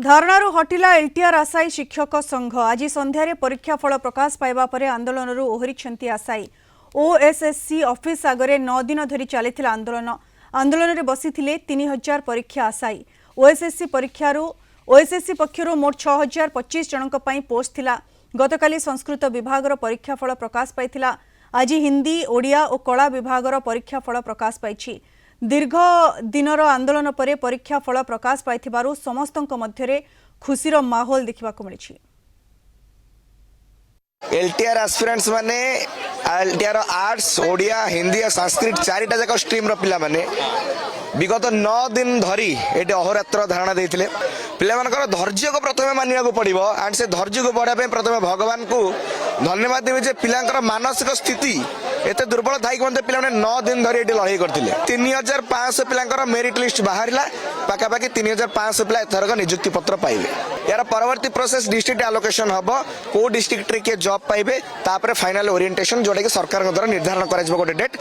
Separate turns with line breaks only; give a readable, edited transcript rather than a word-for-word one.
धारणारू हटिला LTR आशायी शिक्षक संघ आज संध्यारे परीक्षा फल प्रकाश पाइबा परे आंदोलनरू ओहरिछंती आशायी ओएसएससी ऑफिस आगरे 9 दिन धरी चली आंदोलन में बसी 3000 परीक्षा आशायी ओएसएससी पक्षर मोट 6025 जनक पोस्ट थिला। गतकाली संस्कृत विभागर परीक्षा फल प्रकाश पाइथिला। आज हिंदी ओडिया और कला विभागर परीक्षा फल प्रकाश पाइछि। दीर्घ दिनर आंदोलन परे परीक्षा फल प्रकाश पाइथिबारु समस्तक मध्यरे खुशीर माहौल देखा मिली।
एलटीआर एस्पिरेंट्स माने एलटीआर आर्ट्स ओडिया हिंदी और संस्कृत चारिटा जाक स्ट्रीम रो पिला माने विगत 9 दिन धरी ये अहोरात्र धारणा देते पिलामानकर धैर्य को प्रथम मानिया पड़ो एंड से धैर्य को बढ़ाई प्रथम भगवान को धन्यवाद देवे जे पिलांकर मानसिक स्थिति एते दुर्बल थाई पिला 9 दिन धरी ये लड़ाई करते 3500 पिलांकर मेरिट लिस्ट बाहर पाखापाखि 3500 पिला एथरक नियुक्ति पत्र पाइबे। यार परवर्ती प्रोसेस डिस्ट्रिक्ट एलोकेशन हम को डिस्ट्रिक्ट रे के जॉब पाइबे तापर फाइनल ओरिएंटेशन जोड़ा कि सरकार द्वारा निर्धारण करा गोटे डेट